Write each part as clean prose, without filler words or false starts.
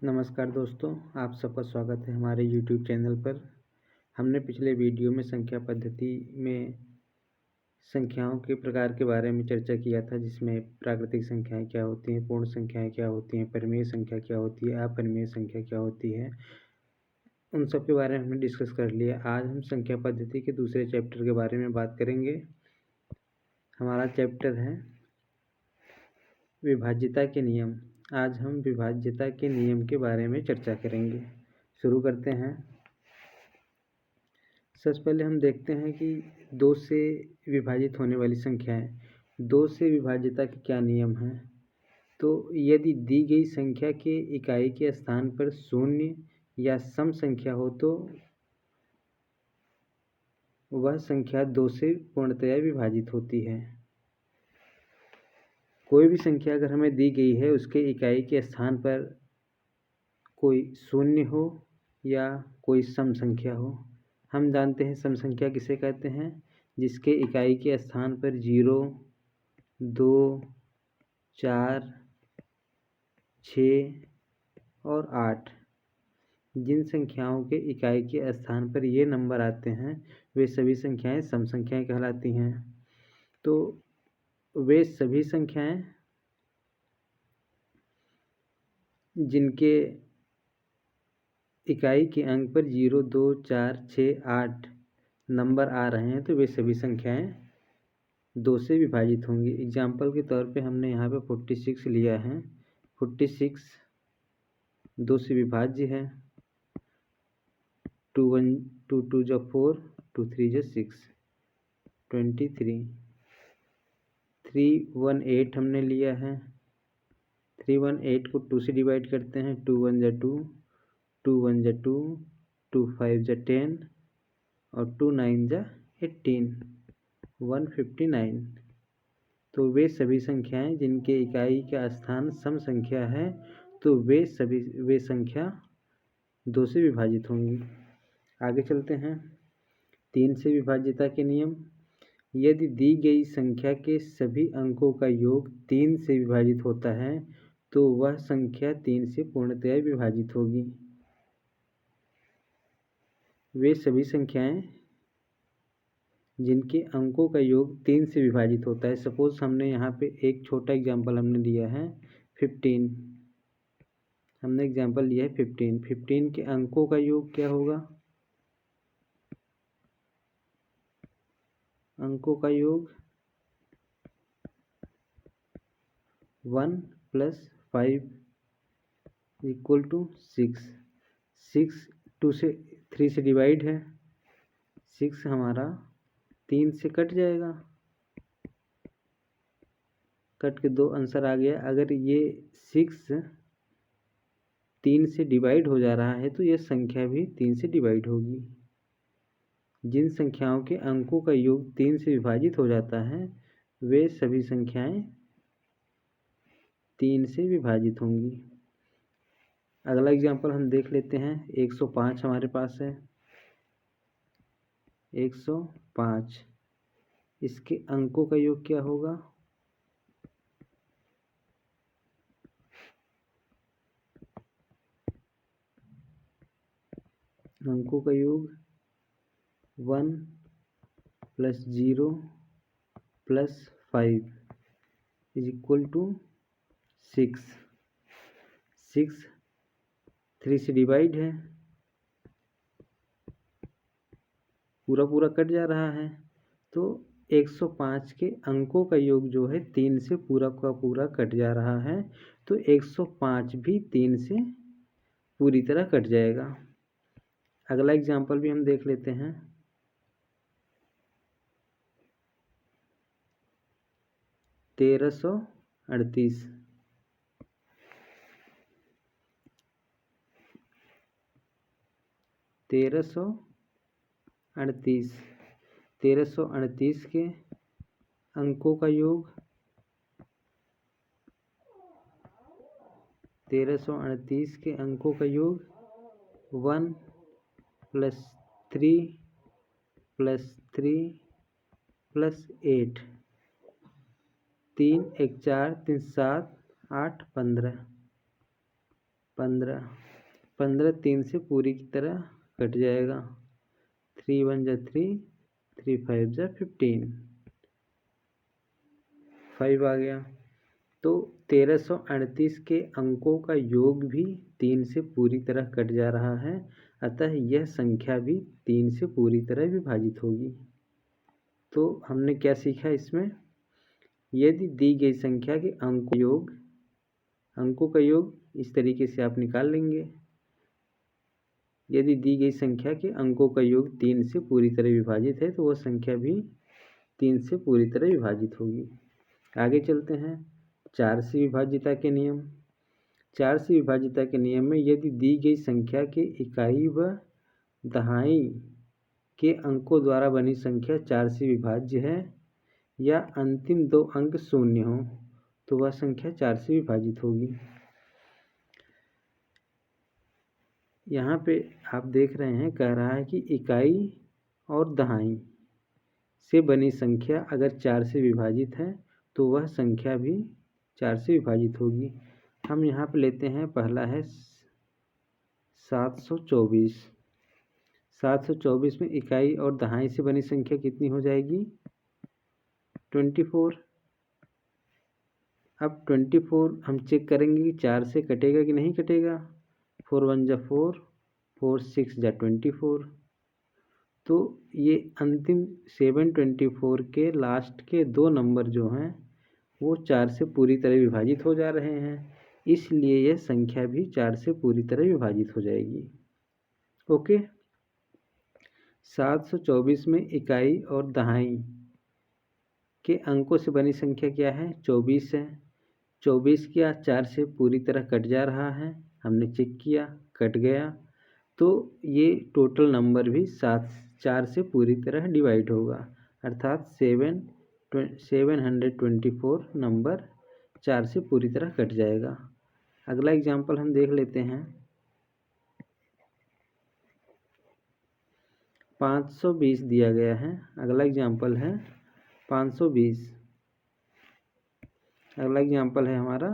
नमस्कार दोस्तों, आप सबका स्वागत है हमारे YouTube चैनल पर। हमने पिछले वीडियो में संख्या पद्धति में संख्याओं के प्रकार के बारे में चर्चा किया था, जिसमें प्राकृतिक संख्याएं क्या होती हैं, पूर्ण संख्याएं क्या होती हैं, परिमेय संख्या क्या होती है, अपरिमेय संख्या क्या होती है, उन सब के बारे में हमने डिस्कस कर लिया। आज हम संख्या पद्धति के दूसरे चैप्टर के बारे में बात करेंगे। हमारा चैप्टर है विभाज्यता के नियम। आज हम विभाज्यता के नियम के बारे में चर्चा करेंगे। शुरू करते हैं। सबसे पहले हम देखते हैं कि 2 से विभाजित होने वाली संख्याएं, 2 से विभाज्यता के क्या नियम हैं। तो यदि दी गई संख्या के इकाई के स्थान पर शून्य या सम संख्या हो तो वह संख्या 2 से पूर्णतया विभाजित होती है। कोई भी संख्या अगर हमें दी गई है, उसके इकाई के स्थान पर कोई शून्य हो या कोई सम संख्या हो। हम जानते हैं सम संख्या किसे कहते हैं, जिसके इकाई के स्थान पर 0, 2, 4, 6 और 8 जिन संख्याओं के इकाई के स्थान पर ये नंबर आते हैं, वे सभी संख्याएं सम संख्याएं कहलाती हैं। तो वे सभी संख्याएं जिनके इकाई के अंक पर 0, 2, 4, 6, 8 नंबर आ रहे हैं, तो वे सभी संख्याएं 2 से विभाजित होंगी। एग्जाम्पल के तौर पे हमने यहाँ पे 46 लिया है। 46 2 से विभाज्य है। 2 2 जा 4, 2 3 जा 6, 23। 318 हमने लिया है। 318 को 2 से डिवाइड करते हैं। 2 1 जा 2, 2 1 जा 2, 2 5 जा 10 और 2 9 जा 18, 159। तो वे सभी संख्याएं जिनके इकाई का स्थान सम संख्या है, तो वे संख्या 2 से विभाजित होंगी। आगे चलते हैं। 3 से विभाज्यता के नियम। यदि दी गई संख्या के सभी अंकों का योग 3 से विभाजित होता है, तो वह संख्या 3 से पूर्णतया विभाजित होगी। वे सभी संख्याएं जिनके अंकों का योग 3 से विभाजित होता है। सपोज हमने यहाँ पे एक छोटा एग्जाम्पल हमने लिया है 15। हमने एग्जाम्पल लिया है 15। 15 के अंकों का योग क्या होगा? अंकों का योग 1 + 5 = 6। 6 2 से 3 से डिवाइड है। 6 हमारा 3 से कट जाएगा, कट के 2 आंसर आ गया। अगर ये 6 3 से डिवाइड हो जा रहा है, तो यह संख्या भी 3 से डिवाइड होगी। जिन संख्याओं के अंकों का योग 3 से विभाजित हो जाता है, वे सभी संख्याएं 3 से विभाजित होंगी। अगला एग्जाम्पल हम देख लेते हैं। 105 हमारे पास है। 105 इसके अंकों का योग क्या होगा? अंकों का योग 1 + 0 + 5 = 6। 6 3 से डिवाइड है, पूरा पूरा कट जा रहा है। तो 105 के अंकों का योग जो है 3 से पूरा का पूरा कट जा रहा है, तो 105 भी 3 से पूरी तरह कट जाएगा। अगला एग्जाम्पल भी हम देख लेते हैं। 1338। 1338 के अंकों का योग 1338 के अंकों का योग 1 + 3 + 3 + 8, 3 1 4 3 7 8 15। 15, 15 3 से पूरी की तरह कट जाएगा। 3 1 जा 3, 3 5 जा 15, 5 आ गया। तो 1338 के अंकों का योग भी 3 से पूरी तरह कट जा रहा है, अतः यह संख्या भी 3 से पूरी तरह विभाजित होगी। तो हमने क्या सीखा इसमें? यदि दी गई संख्या के अंकों का योग इस तरीके से आप निकाल लेंगे। यदि दी गई संख्या के अंकों का योग 3 से पूरी तरह विभाजित है तो वह संख्या भी 3 से पूरी तरह विभाजित होगी। आगे चलते हैं 4 से विभाज्यता के नियम। 4 से विभाज्यता के नियम में यदि दी गई संख्या के इकाई व दहाई के अंकों द्वारा बनी संख्या 4 से विभाज्य है या अंतिम 2 अंक शून्य हो तो वह संख्या 4 से विभाजित होगी। यहाँ पे आप देख रहे हैं, कह रहा है कि इकाई और दहाई से बनी संख्या अगर 4 से विभाजित है तो वह संख्या भी 4 से विभाजित होगी। हम यहाँ पे लेते हैं, पहला है 724। 724 में इकाई और दहाई से बनी संख्या कितनी हो जाएगी? 24। अब 24 हम चेक करेंगे कि 4 से कटेगा कि नहीं कटेगा। 4 1 जा 4, 4 6 जा 24। तो ये अंतिम 724 के लास्ट के 2 नंबर जो हैं वो 4 से पूरी तरह विभाजित हो जा रहे हैं, इसलिए यह संख्या भी 4 से पूरी तरह विभाजित हो जाएगी। ओके। 724 में इकाई और दहाई के अंकों से बनी संख्या क्या है? 24 है। 24 क्या 4 से पूरी तरह कट जा रहा है? हमने चेक किया, कट गया। तो ये टोटल नंबर भी 4 से पूरी तरह डिवाइड होगा, अर्थात 724 नंबर 4 से पूरी तरह कट जाएगा। अगला एग्जाम्पल हम देख लेते हैं। 520 दिया गया है। अगला एग्जाम्पल है 520। अगला एग्जाम्पल है हमारा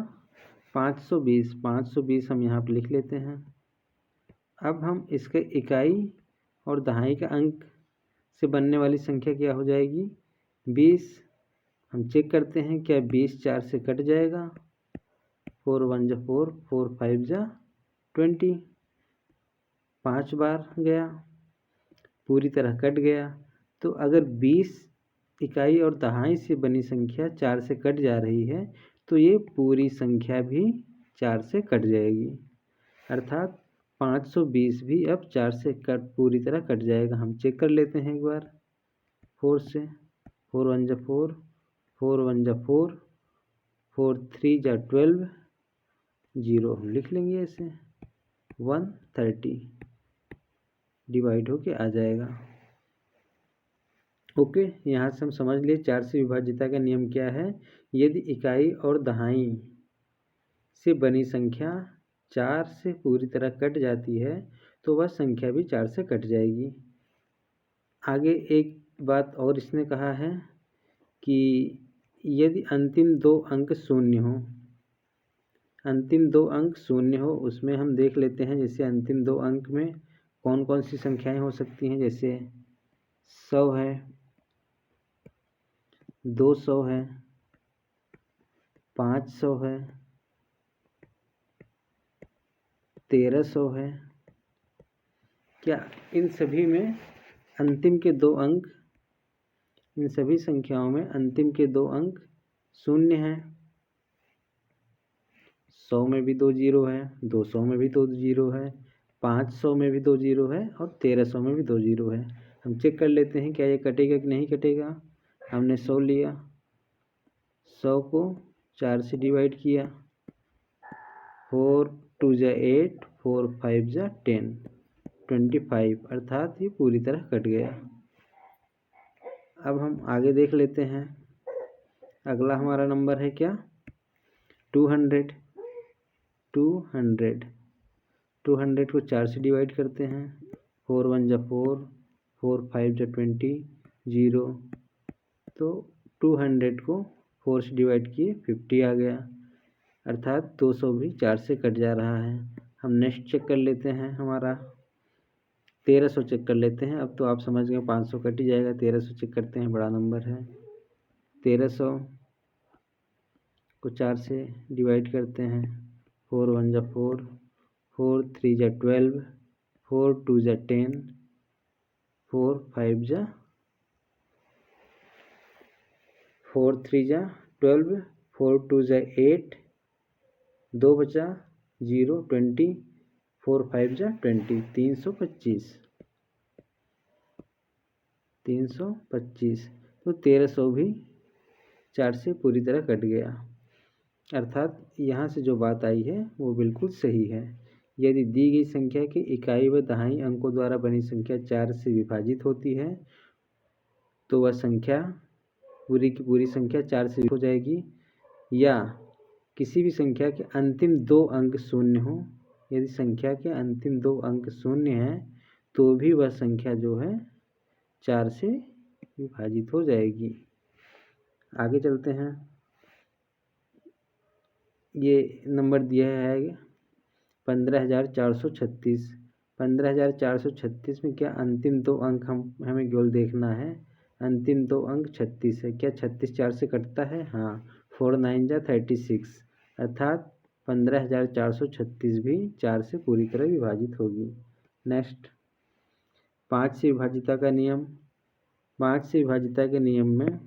520। 520 हम यहाँ पर लिख लेते हैं। अब हम इसके इकाई और दहाई का अंक से बनने वाली संख्या क्या हो जाएगी? 20। हम चेक करते हैं क्या 20 4 से कट जाएगा। 4 1 जा 4, 4 5 जा 20, 5 बार गया, पूरी तरह कट गया। तो अगर 20 इकाई और दहाई से बनी संख्या 4 से कट जा रही है तो ये पूरी संख्या भी 4 से कट जाएगी, अर्थात 520 भी अब 4 से पूरी तरह कट जाएगा। हम चेक कर लेते हैं एक बार 4 से। 4 1 जा 4, 4 1 जा 4, 4 3 जा 12, 0 हम लिख लेंगे ऐसे। 130 डिवाइड होके आ जाएगा। ओके। यहाँ से हम समझ लिए 4 से विभाज्यता का नियम क्या है। यदि इकाई और दहाई से बनी संख्या 4 से पूरी तरह कट जाती है तो वह संख्या भी 4 से कट जाएगी। आगे एक बात और इसने कहा है कि यदि अंतिम 2 अंक शून्य हो, अंतिम 2 अंक शून्य हो, उसमें हम देख लेते हैं जैसे अंतिम 2 अंक में कौन कौन सी संख्याएं हो सकती हैं। जैसे 100 है, 200 है, 500 है, 1300 है। क्या इन सभी में अंतिम के 2 अंक, इन सभी संख्याओं में अंतिम के 2 अंक शून्य हैं। 100 में भी 2 जीरो है, 200 में भी 2 जीरो है, 500 में भी 2 जीरो है और 1300 में भी 2 जीरो है। हम चेक कर लेते हैं क्या ये कटेगा कि नहीं कटेगा। हमने 100 लिया, 100 को 4 से डिवाइड किया, 4 2 जा 8, 4 5 जा 10, 25, अर्थात ये पूरी तरह कट गया। अब हम आगे देख लेते हैं। अगला हमारा नंबर है क्या? 200। 200 को 4 से डिवाइड करते हैं। 4 1 जा 4, 4 5 जा 20, 0। तो 200 को 4 से डिवाइड किए 50 आ गया, अर्थात 200 भी 4 से कट जा रहा है। हम नेक्स्ट चेक कर लेते हैं, हमारा 1300 चेक कर लेते हैं। अब तो आप समझ गए 500 कट ही जाएगा, 1300 चेक करते हैं, बड़ा नंबर है। 1300 को 4 से डिवाइड करते हैं, 4 1 जा 4, 4 3 जा 12, 4 2 जा 10, 4 5 जा 4 3 जा 12, 4 2 जा 8, 2 बचा 0 20, 4 5 जा 20, 325। तो 1300 भी 4 से पूरी तरह कट गया, अर्थात यहाँ से जो बात आई है वो बिल्कुल सही है। यदि दी गई संख्या के इकाई व दहाई अंकों द्वारा बनी संख्या 4 से विभाजित होती है तो वह संख्या पूरी की पूरी संख्या 4 से हो जाएगी, या किसी भी संख्या के अंतिम 2 अंक शून्य हो। यदि संख्या के अंतिम 2 अंक शून्य हैं तो भी वह संख्या जो है 4 से विभाजित हो जाएगी। आगे चलते हैं। ये नंबर दिया है 15,436। 15,436 में क्या अंतिम 2 अंक हमें केवल देखना है। अंतिम 2 अंक 36 है, क्या 36 4 से कटता है? हाँ, 4 9 जा 36, अर्थात 15,436 भी 4 से पूरी तरह विभाजित होगी। नेक्स्ट, 5 से विभाजिता का नियम। 5 से विभाजिता के नियम में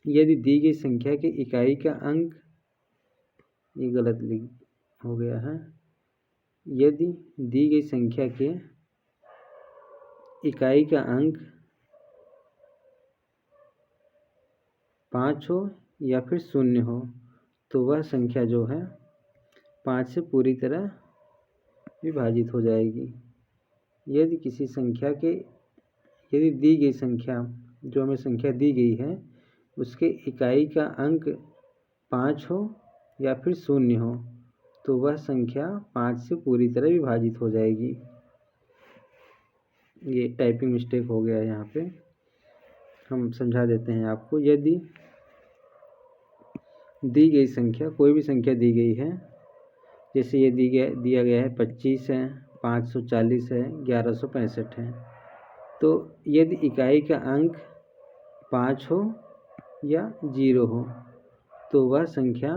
यदि दी गई संख्या के इकाई का अंक, ये गलत हो गया है, यदि दी गई संख्या के इकाई का अंक 5 हो या फिर 0 हो तो वह संख्या जो है 5 से पूरी तरह विभाजित हो जाएगी। यदि किसी संख्या के, यदि दी गई संख्या, जो हमें संख्या दी गई है, उसके इकाई का अंक 5 हो या फिर 0 हो तो वह संख्या 5 से पूरी तरह विभाजित हो जाएगी। ये टाइपिंग मिस्टेक हो गया है, यहाँ पे हम समझा देते हैं आपको। यदि दी गई संख्या, कोई भी संख्या दी गई है, जैसे ये दिया गया है 25 है, 540 है, 1165 है, तो यदि इकाई का अंक 5 हो या 0 हो तो वह संख्या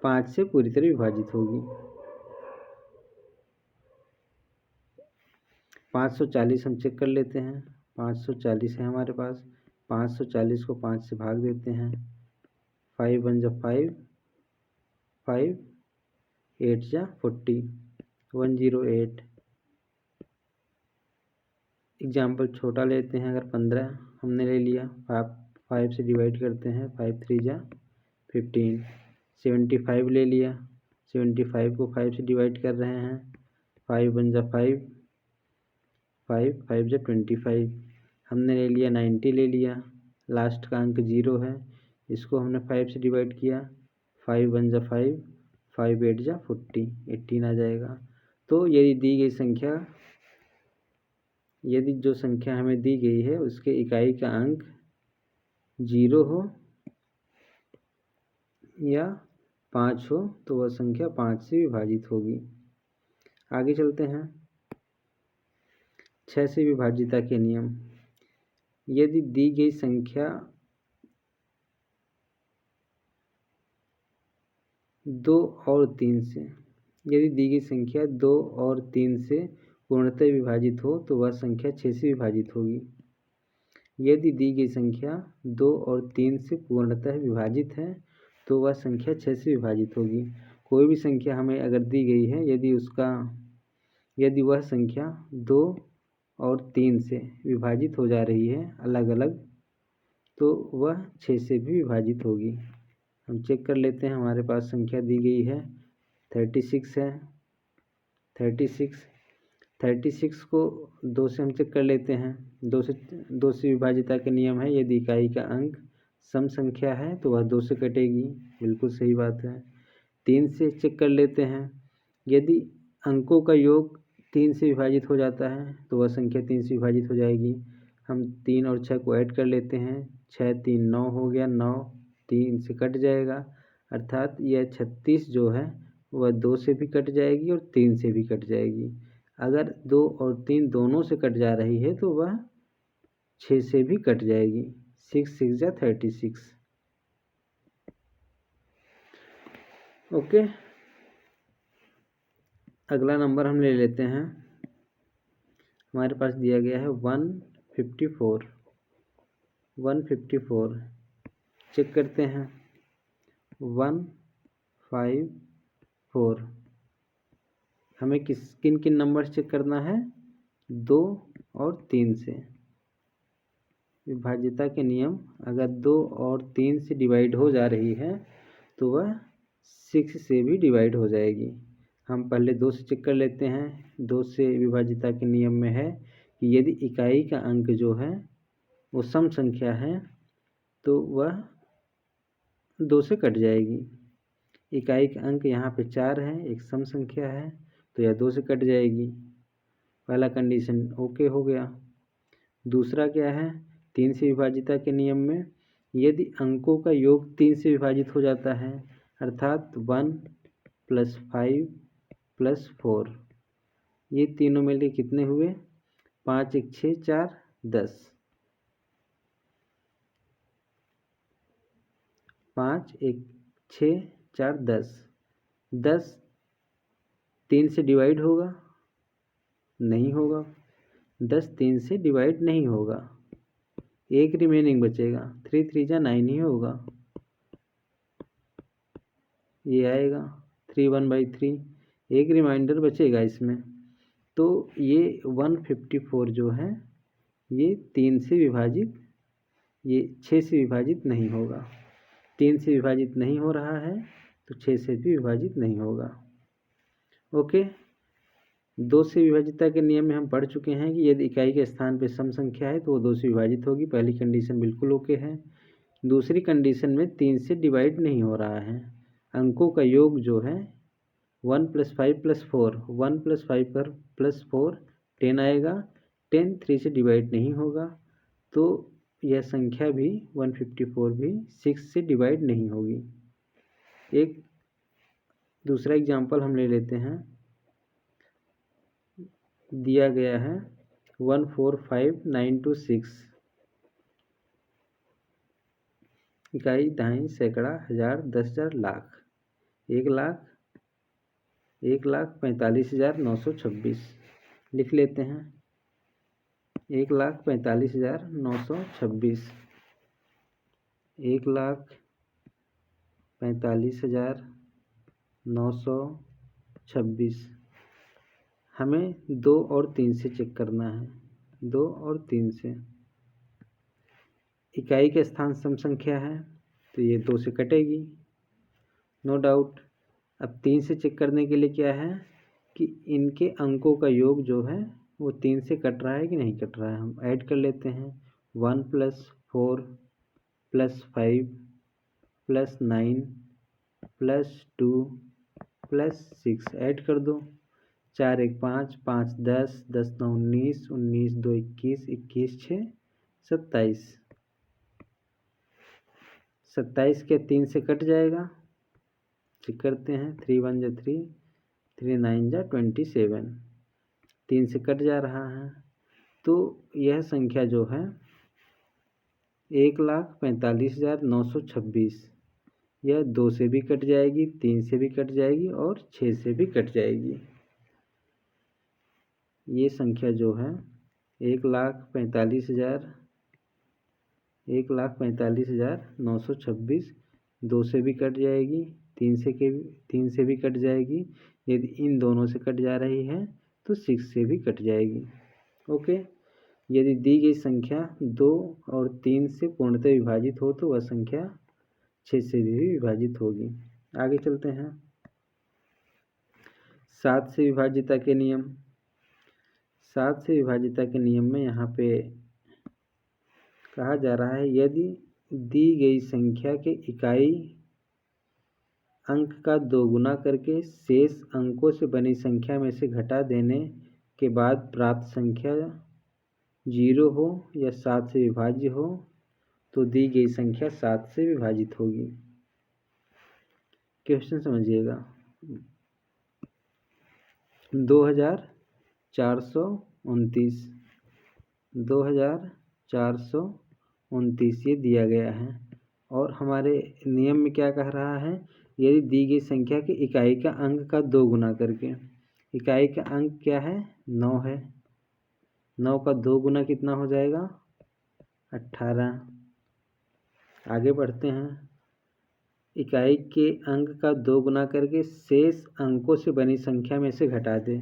5 से पूरी तरह विभाजित होगी। 540 हम चेक कर लेते हैं। 540 है हमारे पास। 540 को 5 से भाग देते हैं। 5 1 जा 5, 5 8 जा 40, 108। एग्जाम्पल छोटा लेते हैं। अगर 15 हमने ले लिया, 5 से डिवाइड करते हैं, 5 3 जा 15। 75 ले लिया, 75 को 5 से डिवाइड कर रहे हैं, 5 1 जा 5, 5 5 जा 25। हमने ले लिया 90 ले लिया, लास्ट का अंक 0 है, इसको हमने 5 से डिवाइड किया, 5 1 जा 5, 5 8 जा 40, 18 आ जाएगा। तो यदि दी गई संख्या, यदि जो संख्या हमें दी गई है उसके इकाई का अंक 0 हो या 5 हो तो वह संख्या 5 से विभाजित होगी। आगे चलते हैं। 6 से विभाजिता के नियम। यदि दी गई संख्या 2 और 3 से, यदि दी गई संख्या 2 और 3 से पूर्णतः विभाजित हो तो वह संख्या 6 से विभाजित होगी। यदि दी गई संख्या 2 और 3 से पूर्णतः विभाजित है तो वह संख्या 6 से विभाजित होगी। कोई भी संख्या हमें अगर दी गई है, यदि वह संख्या 2 और 3 से विभाजित हो जा रही है अलग अलग, तो वह 6 से भी विभाजित होगी। हम चेक कर लेते हैं। हमारे पास संख्या दी गई है 36 है। 36 को 2 से हम चेक कर लेते हैं। 2 से विभाजिता के नियम है, यदि इकाई का अंक सम संख्या है तो वह 2 से कटेगी, बिल्कुल सही बात है। 3 से चेक कर लेते हैं। यदि अंकों का योग 3 से विभाजित हो जाता है तो वह संख्या 3 से विभाजित हो जाएगी। हम 3 और 6 को ऐड कर लेते हैं, 6 3 9 हो गया, 9 3 से कट जाएगा, अर्थात यह 36 जो है वह 2 से भी कट जाएगी और 3 से भी कट जाएगी। अगर 2 और 3 दोनों से कट जा रही है तो वह 6 से भी कट जाएगी। 6 6 जा 36। ओके, अगला नंबर हम ले लेते हैं। हमारे पास दिया गया है 154। 154 चेक करते हैं। 154 हमें किन किन नंबर चेक करना है? 2 और 3 से। विभाज्यता के नियम, अगर 2 और 3 से डिवाइड हो जा रही है तो वह 6 से भी डिवाइड हो जाएगी। हम पहले 2 से चेक कर लेते हैं। 2 से विभाज्यता के नियम में है कि यदि इकाई का अंक जो है वो सम संख्या है तो वह 2 से कट जाएगी। इकाई का अंक यहाँ पे 4 है, एक सम संख्या है, तो यह 2 से कट जाएगी। पहला कंडीशन ओके हो गया। दूसरा क्या है? 3 से विभाज्यता के नियम में यदि अंकों का योग 3 से विभाजित हो जाता है, अर्थात 1 + 5 + 4, ये तीनों मिलके कितने हुए? 5 1 6 4 10। 5 1 6 4 10। 10 3 से डिवाइड होगा? नहीं होगा। 10 3 से डिवाइड नहीं होगा। एक रिमेनिंग बचेगा। 3 3 जा 9 ही होगा। ये आएगा 3 1/3। एक रिमाइंडर बचेगा इसमें। तो ये 154 जो है ये 3 से विभाजित, ये 6 से विभाजित नहीं होगा। 3 से विभाजित नहीं हो रहा है तो 6 से भी विभाजित नहीं होगा। ओके, 2 से विभाज्यता के नियम में हम पढ़ चुके हैं कि यदि इकाई के स्थान पर सम संख्या है तो वो 2 से विभाजित होगी। पहली कंडीशन बिल्कुल ओके है। दूसरी कंडीशन में 3 से डिवाइड नहीं हो रहा है। अंकों का योग जो है 1 + 5 + 4, 1 + 5 पर +4 10 आएगा। 10 3 से डिवाइड नहीं होगा तो यह संख्या भी 154 भी 6 से डिवाइड नहीं होगी। एक दूसरा एग्जाम्पल हम ले लेते हैं। दिया गया है 145,926। इकाई, दहाई, सैकड़ा, हजार, 10,000, लाख। 1,45,926 लिख लेते हैं। 1,45,926। 1,45,926 हमें 2 और 3 से चेक करना है। 2 और 3 से। इकाई के स्थान सम संख्या है तो ये 2 से कटेगी, नो डाउट। अब 3 से चेक करने के लिए क्या है कि इनके अंकों का योग जो है वो 3 से कट रहा है कि नहीं कट रहा है। हम ऐड कर लेते हैं। 1 + 4 + 5 + 9 + 2 + 6 ऐड कर दो। 4 1 5 5 10 10 9 19 19 2 21 21 6 27। 27 के 3 से कट जाएगा। चेक करते हैं। 3 1 जा 3, 3 9 जा 27। 3 से कट जा रहा है तो यह संख्या जो है 1,45,926 यह 2 से भी कट जाएगी, 3 से भी कट जाएगी और 6 से भी कट जाएगी। ये संख्या जो है 1,45,926 2 से भी कट जाएगी, 3 से भी कट जाएगी। यदि इन दोनों से कट जा रही है तो 6 से भी कट जाएगी। ओके, यदि दी गई संख्या 2 और 3 से पूर्णतः विभाजित हो तो वह संख्या 6 से भी विभाजित होगी। आगे चलते हैं। 7 से विभाज्यता के नियम। 7 से विभाज्यता के नियम में यहाँ पे कहा जा रहा है यदि दी गई संख्या के इकाई अंक का 2 गुना करके शेष अंकों से बनी संख्या में से घटा देने के बाद प्राप्त संख्या 0 हो या 7 से विभाज्य हो तो दी गई संख्या 7 से विभाजित होगी। क्वेश्चन समझिएगा। 2429 2429 ये दिया गया है। और हमारे नियम में क्या कह रहा है, यदि दी गई संख्या की इकाई का अंक का 2 गुना करके, इकाई का अंक क्या है 9 है, 9 का 2 गुना कितना हो जाएगा 18। आगे बढ़ते हैं, इकाई के अंक का 2 गुना करके शेष अंकों से बनी संख्या में से घटा दे।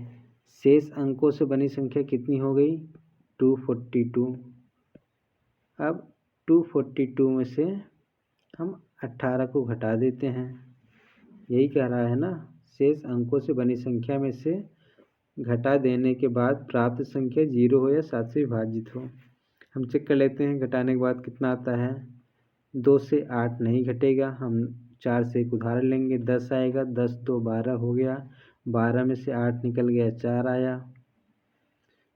शेष अंकों से बनी संख्या कितनी हो गई 242। अब 242 में से हम 18 को घटा देते हैं, यही कह रहा है ना, शेष अंकों से बनी संख्या में से घटा देने के बाद प्राप्त संख्या 0 हो या 7 से विभाजित हो। हम चेक कर लेते हैं घटाने के बाद कितना आता है। 2 से 8 नहीं घटेगा, हम 4 से एक उदाहरण लेंगे, 10 आएगा, 10 2 12 हो गया, 12 में से 8 निकल गया 4 आया,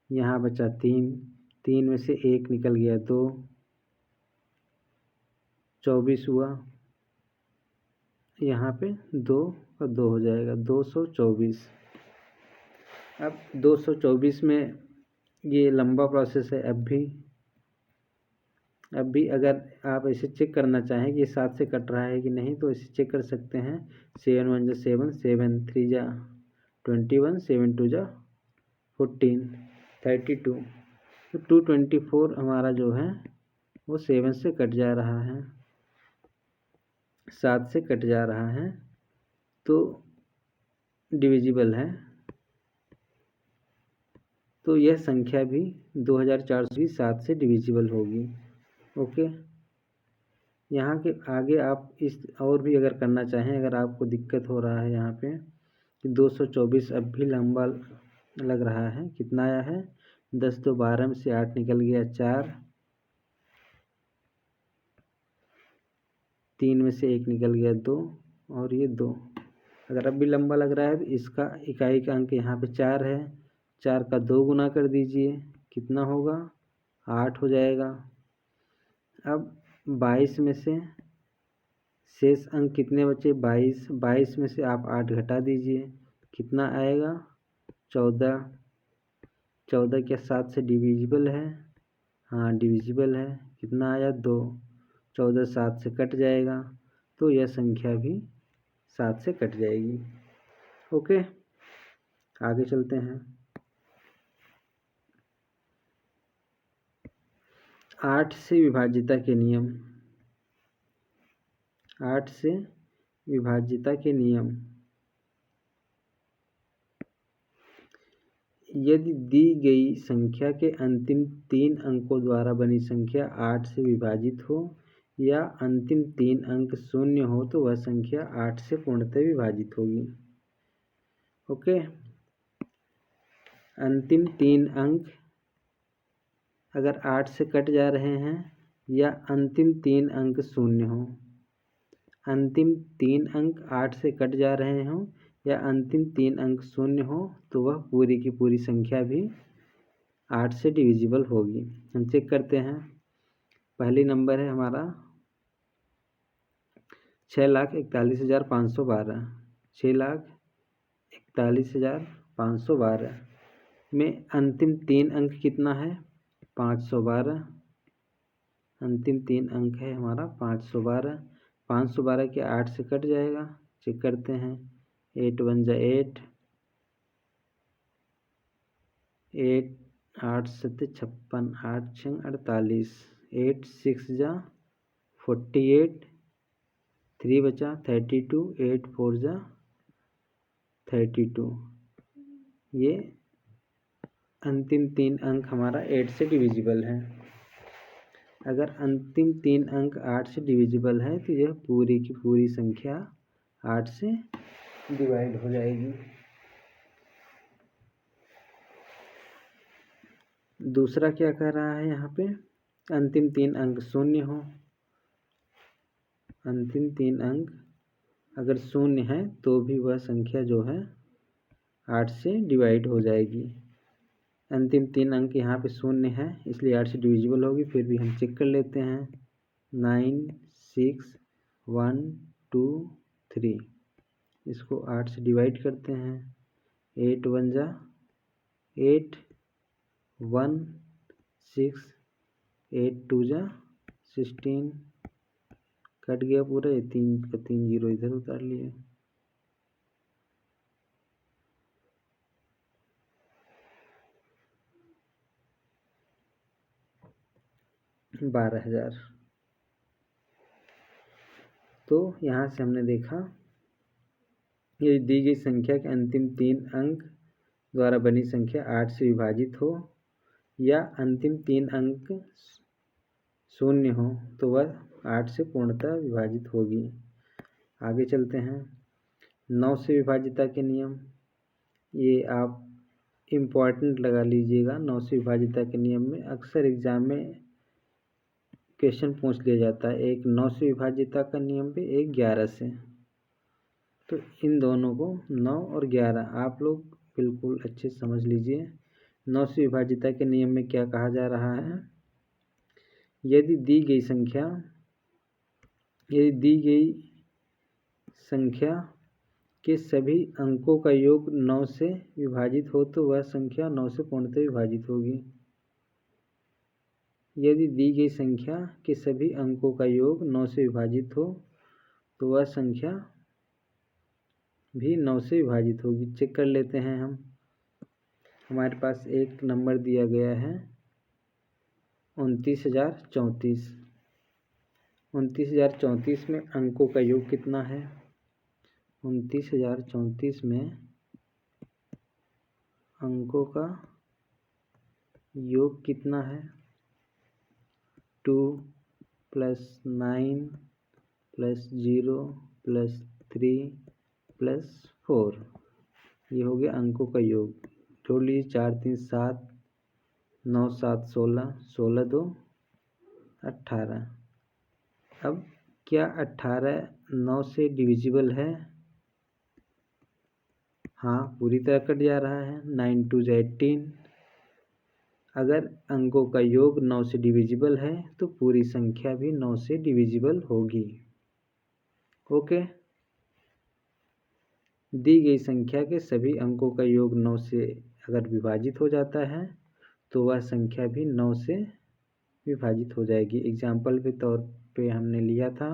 यहाँ बचा 3, 3 में से 1 निकल गया 2, 24 हुआ, यहाँ पे 2 का 2 हो जाएगा 224। अब 224 में ये लंबा प्रोसेस है। अब भी अगर आप ऐसे चेक करना चाहें कि 7 से कट रहा है कि नहीं, तो इसे चेक कर सकते हैं। 7 1 जा 7, 7 3 जा 21, 7 2 जा 14, 32। तो 224 हमारा जो है वो 7 से कट जा रहा है, 7 से कट जा रहा है, तो डिविजिबल है। तो यह संख्या भी 2407 से डिविजिबल होगी। ओके, यहाँ के आगे आप इस और भी अगर करना चाहें, अगर आपको दिक्कत हो रहा है यहाँ पे कि 224 अब भी लंबा लग रहा है, कितना आया है 10 2 12 में से 8 निकल गया 4, 3 में से 1 निकल गया 2, और ये 2। अगर अब भी लंबा लग रहा है तो इसका इकाई का अंक यहाँ पे 4 है, 4 का 2 गुना कर दीजिए, कितना होगा 8 हो जाएगा। अब 22 में से शेष अंक कितने बचे 22, 22 में से आप 8 घटा दीजिए, कितना आएगा 14। 14 क्या 7 से डिविजिबल है, हाँ डिविजिबल है, कितना आया 2। 14 7 से कट जाएगा, तो यह संख्या भी 7 से कट जाएगी। ओके, आगे चलते हैं। 8 से विभाज्यता के नियम, 8 से विभाज्यता के नियम। यदि दी गई संख्या के अंतिम 3 अंकों द्वारा बनी संख्या 8 से विभाजित हो या अंतिम 3 अंक 0 हो तो वह संख्या 8 से पूर्णतः विभाजित होगी। ओके, अंतिम 3 अंक अगर 8 से कट जा रहे हैं या अंतिम 3 अंक 0 हो, अंतिम 3 अंक 8 से कट जा रहे हों या अंतिम 3 अंक 0 हो, तो वह पूरी की पूरी संख्या भी 8 से डिविजिबल होगी। हम चेक करते हैं। पहली नंबर है हमारा 6,41,512, 6,41,512 में अंतिम 3 अंक कितना है 512, अंतिम 3 अंक है हमारा 512। 512 के 8 से कट जाएगा, चेक करते हैं। 8 1 जा 8, 8 8 7 56, 8 6 48, 8 6 जा 48, 3 बचा 32, 8 4 जा 32। ये अंतिम 3 अंक हमारा 8 से डिविजिबल है। अगर अंतिम 3 अंक 8 से डिविजिबल है तो यह पूरी की पूरी संख्या 8 से डिवाइड हो जाएगी। दूसरा क्या कह रहा है यहाँ पे, अंतिम 3 अंक 0 हो, अंतिम 3 अंक अगर 0 है तो भी वह संख्या जो है 8 से डिवाइड हो जाएगी। अंतिम 3 अंक यहाँ पे 0 है इसलिए 8 से डिविजिबल होगी, फिर भी हम चेक कर लेते हैं। 9 6 1 2 3, इसको 8 से डिवाइड करते हैं। 8 1 जा 8 1 6 8 2 जा 16 कट गया पूरा, ये 3 का 3 जीरो इधर उतार लिए। 12,000। तो यहाँ से हमने देखा यदि दी गई संख्या के अंतिम 3 अंक द्वारा बनी संख्या 8 से विभाजित हो या अंतिम 3 अंक शून्य हो तो वह 8 से पूर्णतः विभाजित होगी। आगे चलते हैं। 9 से विभाजिता के नियम, ये आप इम्पॉर्टेंट लगा लीजिएगा। 9 से विभाजिता के नियम में अक्सर एग्जाम में क्वेश्चन पूछ लिया जाता है, एक 9 से विभाजिता का नियम पे, एक 11 से। तो इन दोनों को 9 और 11 आप लोग बिल्कुल अच्छे से समझ लीजिए। 9 से विभाजिता के नियम में क्या कहा जा रहा है, यदि दी गई संख्या के सभी अंकों का योग 9 से विभाजित हो तो वह संख्या 9 से पूर्णतः विभाजित होगी। यदि दी गई संख्या के सभी अंकों का योग 9 से विभाजित हो तो वह संख्या भी 9 से विभाजित होगी। चेक कर लेते हैं हम। हमारे पास एक नंबर दिया गया है 29,034। 29,034 में अंकों का योग कितना है? 29,034 में अंकों का योग कितना है? 2 + 9 + 0 + 3 + 4, ये हो गया अंकों का योग। जोड़ लीजिए, 4 3 7, 9 7 16, 16 2 18। अब क्या 18 9 से डिविजिबल है? हाँ, पूरी तरह कट जा रहा है। 9 2 18। अगर अंकों का योग 9 से डिविजिबल है तो पूरी संख्या भी 9 से डिविजिबल होगी। ओके। दी गई संख्या के सभी अंकों का योग 9 से अगर विभाजित हो जाता है तो वह संख्या भी 9 से विभाजित हो जाएगी। एग्जाम्पल के तौर पे हमने लिया था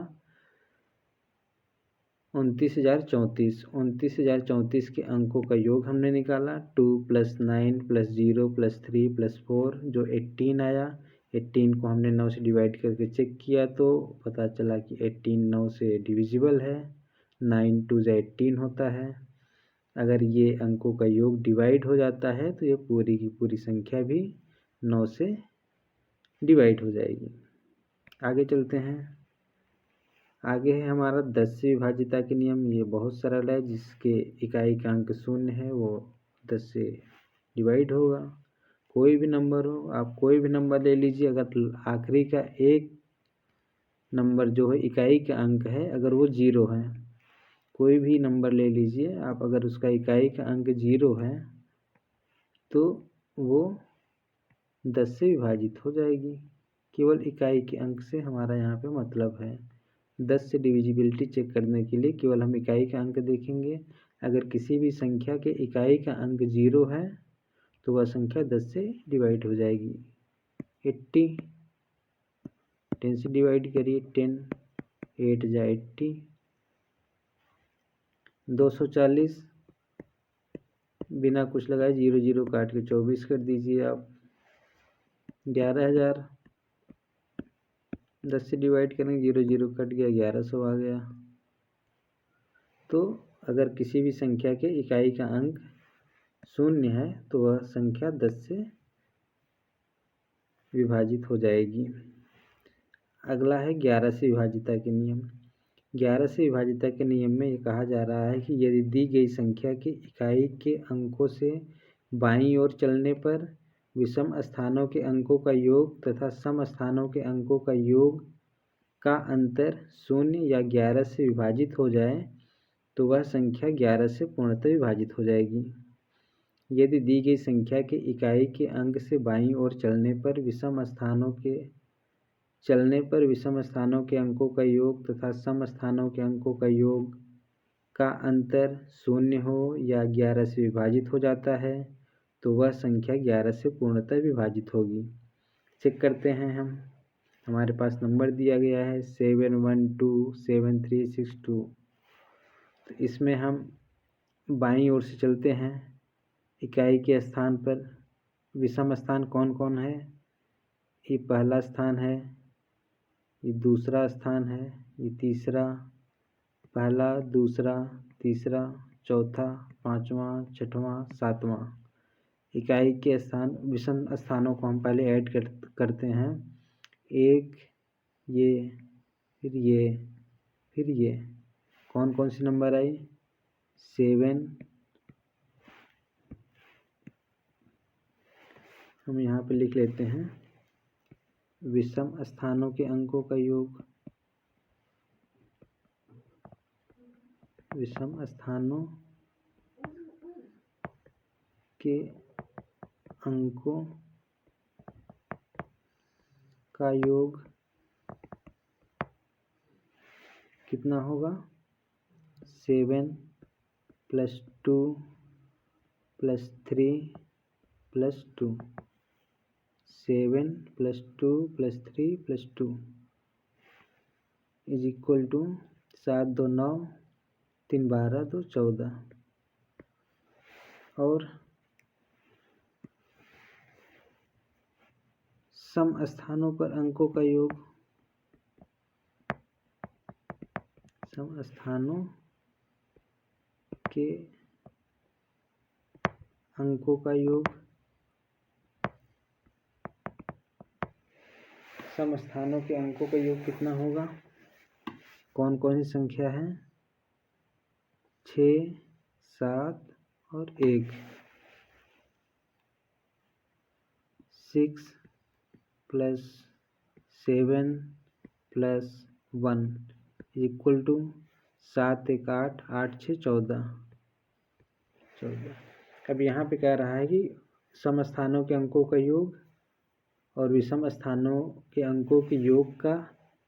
29,034। 29,034 के अंकों का योग हमने निकाला, 2 + 9 + 0 + 3 + 4 जो 18 आया। 18 को हमने 9 से डिवाइड करके चेक किया तो पता चला कि 18 9 से डिविजिबल है। 9 2 18 होता है। अगर ये अंकों का योग डिवाइड हो जाता है तो ये पूरी की पूरी संख्या भी 9 से डिवाइड हो जाएगी। आगे चलते हैं। आगे है हमारा 10 से विभाजिता के नियम। ये बहुत सरल है, जिसके इकाई का अंक शून्य है वो 10 से डिवाइड होगा। कोई भी नंबर हो, आप कोई भी नंबर ले लीजिए, अगर आखिरी का एक नंबर जो है इकाई का अंक है, अगर वो 0 है, कोई भी नंबर ले लीजिए आप, अगर उसका इकाई का अंक 0 है तो वो 10 से विभाजित हो जाएगी। केवल इकाई के अंक से हमारा यहाँ पे मतलब है। 10 से डिविजिबिलिटी चेक करने के लिए केवल हम इकाई का अंक देखेंगे। अगर किसी भी संख्या के इकाई का अंक 0 है तो वह संख्या 10 से डिवाइड हो जाएगी। 80, 10 से डिवाइड करिए, 10 8 जा 80। 240 बिना कुछ लगाए 0 0 काट के 24 कर दीजिए आप। 11,000 10 से डिवाइड करेंगे, 0 0 कट गया, 1100 आ गया। तो अगर किसी भी संख्या के इकाई का अंक शून्य है तो वह संख्या 10 से विभाजित हो जाएगी। अगला है 11 से विभाजिता के नियम। 11 से विभाजिता के नियम में ये कहा जा रहा है कि यदि दी गई संख्या के इकाई के अंकों से बाईं ओर चलने पर विषम स्थानों के अंकों का योग तथा सम स्थानों के अंकों का योग का अंतर 0 या 11 से विभाजित हो जाए तो वह संख्या 11 से पूर्णतः विभाजित हो जाएगी। यदि दी गई संख्या के इकाई के अंक से बाईं ओर चलने पर विषम स्थानों के अंकों का योग तथा सम स्थानों के अंकों का योग का अंतर शून्य हो या 11 से विभाजित हो जाता है तो वह संख्या 11 से पूर्णतः विभाजित होगी। चेक करते हैं हम। हमारे पास नंबर दिया गया है 7127362। तो इसमें हम बाईं ओर से चलते हैं। इकाई के स्थान पर विषम स्थान कौन कौन है? ये पहला स्थान है, ये दूसरा स्थान है, ये तीसरा, पहला, दूसरा, तीसरा, चौथा, पांचवा, छठवां, सातवां। इकाई के स्थान विषम स्थानों को हम पहले ऐड करते हैं। एक, ये, फिर ये, फिर ये। कौन कौन सी नंबर आई? 7। हम यहाँ पे लिख लेते हैं विषम स्थानों के अंकों का योग। विषम स्थानों के अंकों का योग कितना होगा? 7 + 2 + 3 + 2। 7 + 2 + 3 + 2 = 7 2 9, 3 12, 2 14। और सम स्थानों पर अंकों का योग, सम स्थानों के अंकों का योग, सम स्थानों के अंकों का योग कितना होगा? कौन कौन सी संख्या है? 6, 7 और 1। 6 + 7 + 1 = 7 1 8, 8 6 14। अब यहाँ पे कह रहा है कि सम स्थानों के अंकों का योग और विषम स्थानों के अंकों के योग का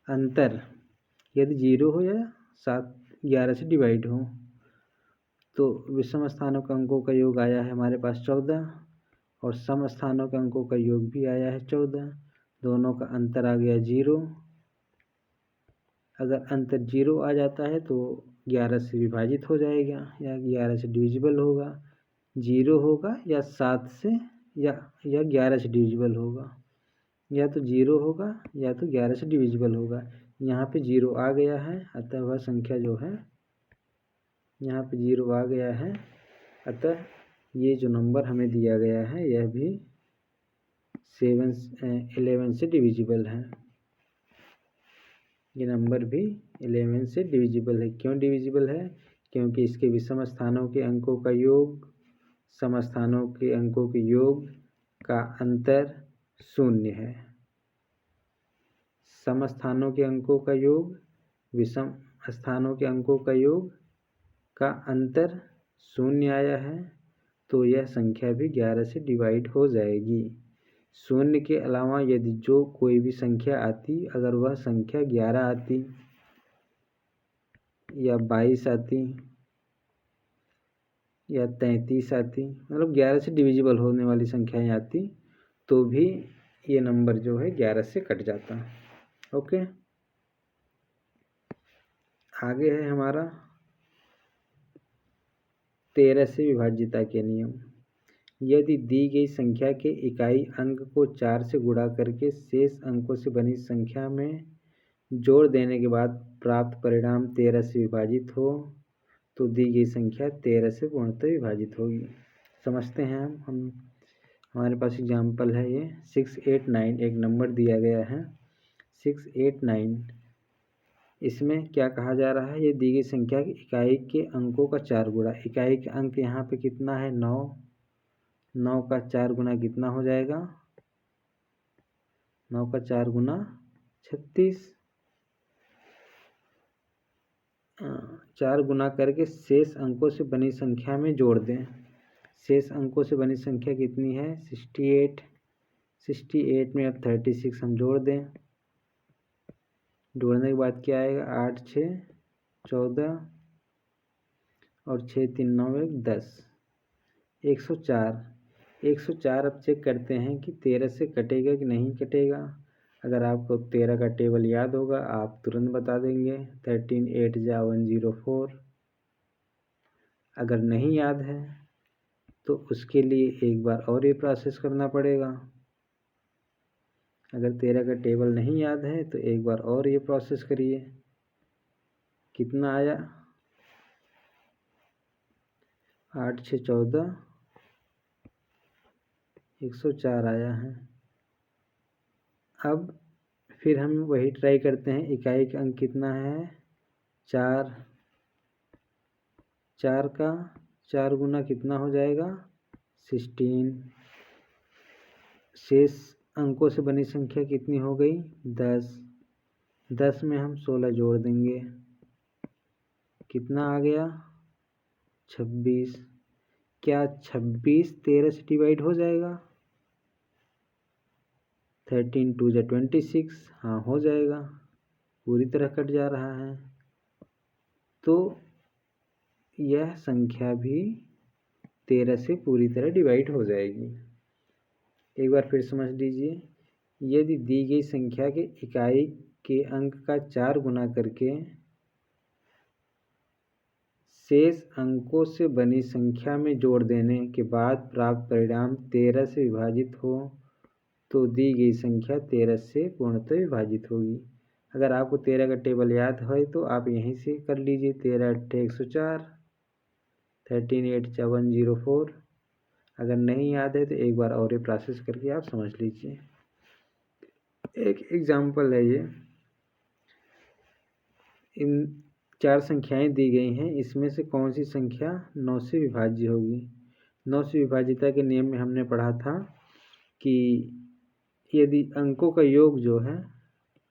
अंतर यदि 0 हो या 11 से डिवाइड हो। तो विषम स्थानों के अंकों का योग आया है हमारे पास 14 और सम स्थानों के अंकों का योग भी आया है 14। दोनों का अंतर आ गया 0। अगर अंतर 0 आ जाता है तो 11 से विभाजित हो जाएगा या 11 से डिविजिबल होगा। 0 होगा या 7 से या 11 से डिविजिबल होगा, या तो 0 होगा या तो 11 से डिविजिबल होगा। यहाँ पे 0 आ गया है, अतः वह संख्या जो है यहाँ पे 0 आ गया है, अतः ये जो नंबर हमें दिया गया है यह भी 11 से डिविजिबल है। ये नंबर भी 11 से डिविजिबल है। क्यों डिविजिबल है? क्योंकि इसके विषम स्थानों के अंकों का योग सम स्थानों के अंकों के योग का अंतर 0 है। सम स्थानों के अंकों का योग विषम स्थानों के अंकों का योग का अंतर 0 आया है, तो यह संख्या भी 11 से डिवाइड हो जाएगी। 0 के अलावा यदि जो कोई भी संख्या आती, अगर वह संख्या 11 आती या 22 आती या 33 आती, मतलब 11 से डिविजिबल होने वाली संख्याएं आती, तो भी ये नंबर जो है 11 से कट जाता। ओके, आगे है हमारा 13 से विभाज्यता के नियम। यदि दी गई संख्या के इकाई अंक को 4 से गुणा करके शेष अंकों से बनी संख्या में जोड़ देने के बाद प्राप्त परिणाम 13 से विभाजित हो तो दी गई संख्या 13 से पूर्णतः विभाजित होगी। समझते हैं हम हमारे पास एग्जाम्पल है ये 689, एक नंबर दिया गया है 689। इसमें क्या कहा जा रहा है? ये दी गई संख्या की इकाई के अंकों का 4 गुणा। इकाई के अंक यहाँ पे कितना है? 9। 9 का 4 गुना कितना हो जाएगा? 9 का 4 गुना 36। 4 गुना करके शेष अंकों से बनी संख्या में जोड़ दें। शेष अंकों से बनी संख्या कितनी है? 68। 68 में अब 36 हम जोड़ दें। जोड़ने के बाद क्या आएगा? 8 6 14 और 6 3 9 1 10, 104 अब चेक करते हैं कि 13 से कटेगा कि नहीं कटेगा। अगर आपको 13 का टेबल याद होगा आप तुरंत बता देंगे। 13 8 जा 104। अगर नहीं याद है तो उसके लिए एक बार और ये प्रोसेस करना पड़ेगा। अगर 13 का टेबल नहीं याद है तो एक बार और ये प्रोसेस करिए। कितना आया? 8 6 14, 104 आया है। अब फिर हम वही ट्राई करते हैं। इकाई का अंक कितना है? 4। 4 का 4 गुना कितना हो जाएगा? 16। शेष अंकों से बनी संख्या कितनी हो गई? 10। 10 में हम 16 जोड़ देंगे। कितना आ गया? 26। क्या 26 13 से डिवाइड हो जाएगा? 13 2 जा 26। हाँ हो जाएगा, पूरी तरह कट जा रहा है। तो यह संख्या भी 13 से पूरी तरह डिवाइड हो जाएगी। एक बार फिर समझ लीजिए। यदि दी गई संख्या के इकाई के अंक का 4 गुना करके शेष अंकों से बनी संख्या में जोड़ देने के बाद प्राप्त परिणाम 13 से विभाजित हो तो दी गई संख्या 13 से पूर्णतः विभाजित होगी। अगर आपको 13 का टेबल याद है तो आप यहीं से कर लीजिए। 13 8 104, 13 8 जा 104। अगर नहीं याद है तो एक बार और ये प्रोसेस करके आप समझ लीजिए। एक एग्जाम्पल है ये। इन 4 संख्याएं दी गई हैं, इसमें से कौन सी संख्या 9 से विभाज्य होगी? 9 से विभाज्यता के नियम में हमने पढ़ा था कि यदि अंकों का योग जो है,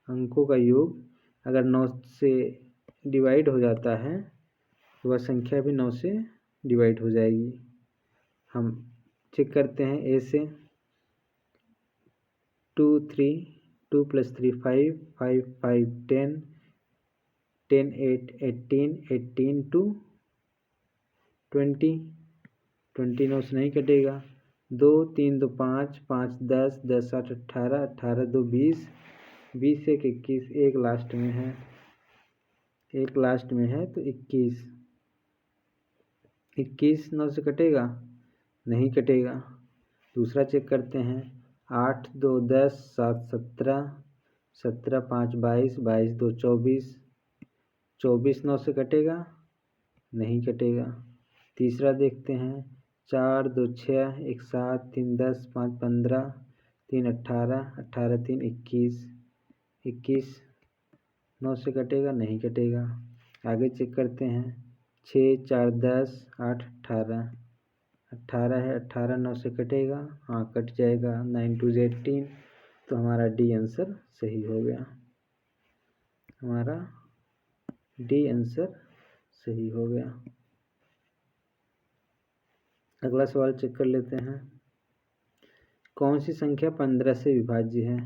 अंकों का योग अगर 9 से डिवाइड हो जाता है तो वह संख्या भी 9 से डिवाइड हो जाएगी। हम चेक करते हैं ए से। 2 3, 2 + 3 5, 5 5 10, 10 8 18, 18 2 20, 20 9 से नहीं कटेगा। 2 3 2 5, 5 10, 10 8 18, 18 2 20, 20 1 21, एक लास्ट में है, एक लास्ट में है तो 21। 21 9 से कटेगा? नहीं कटेगा। दूसरा चेक करते हैं। 8 2 10, 7 17, 17 5 22, 22 2 24, 24 9 से कटेगा? नहीं कटेगा। तीसरा देखते हैं। 4 2 6, 1 7, 3 10, 5 15, 3 18, 18 3 21, 21 9 से कटेगा? नहीं कटेगा। आगे चेक करते हैं। 6 4 10, 8 18, 18 है, 18 9 से कटेगा? हाँ कट जाएगा। 9 2 18। तो हमारा डी आंसर सही हो गया। हमारा डी आंसर सही हो गया। अगला सवाल चेक कर लेते हैं। कौन सी संख्या 15 से विभाज्य है?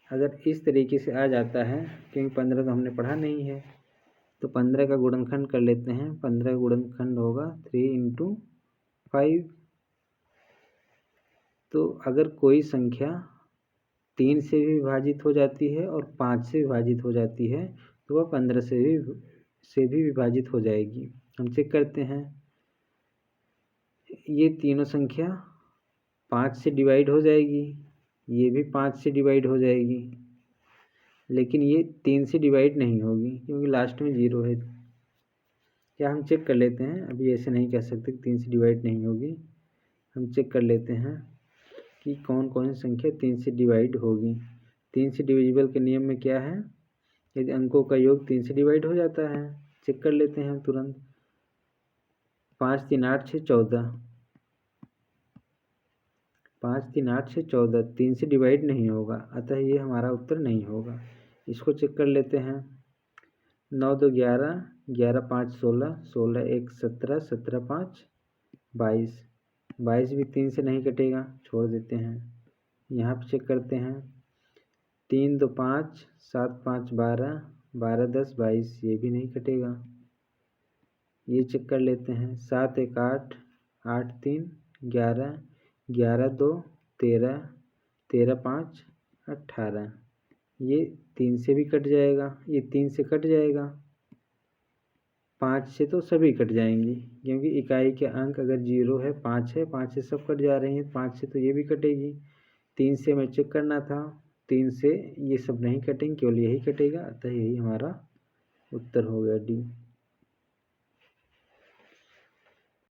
अगर इस तरीके से आ जाता है, क्योंकि 15 तो हमने पढ़ा नहीं है, तो 15 का गुणनखंड कर लेते हैं। 15 का गुणनखंड होगा 3 × 5। तो अगर कोई संख्या 3 से भी विभाजित हो जाती है और 5 से विभाजित हो जाती है तो वह 15 से भी विभाजित हो जाएगी। हम चेक करते हैं। ये तीनों संख्या 5 से डिवाइड हो जाएगी, ये भी 5 से डिवाइड हो जाएगी, लेकिन ये 3 से डिवाइड नहीं होगी क्योंकि लास्ट में 0 है। क्या हम चेक कर लेते हैं? अभी ऐसे नहीं कह सकते कि 3 से डिवाइड नहीं होगी। हम चेक कर लेते हैं कि कौन कौन सी संख्या 3 से डिवाइड होगी। 3 से डिविजिबल के नियम में क्या है? यदि अंकों का योग 3 से डिवाइड हो जाता है। चेक कर लेते हैं हम तुरंत। 5 3 8 6 14, 5 3 8 6 14 3 से डिवाइड नहीं होगा, अतः ये हमारा उत्तर नहीं होगा। इसको चेक कर लेते हैं। 9 2 11, 11 5 16, 16 1 17, 17 5 22, 22 भी 3 से नहीं कटेगा, छोड़ देते हैं। यहाँ पे चेक करते हैं। 3 2 5, 7 5 12, 12 10 22, ये भी नहीं कटेगा। ये चेक कर लेते हैं। 7 1 8, 8 3 11, 11 2 13, 13 5 18। ये 3 से भी कट जाएगा, ये 3 से कट जाएगा, 5 से तो सभी कट जाएंगी क्योंकि इकाई के अंक अगर 0 है 5 है, 5 से सब कट जा रहे हैं, 5 से तो ये भी कटेगी। 3 से हमें चेक करना था, 3 से ये सब नहीं कटेंगे, केवल यही कटेगा, अतः यही हमारा उत्तर हो गया डी।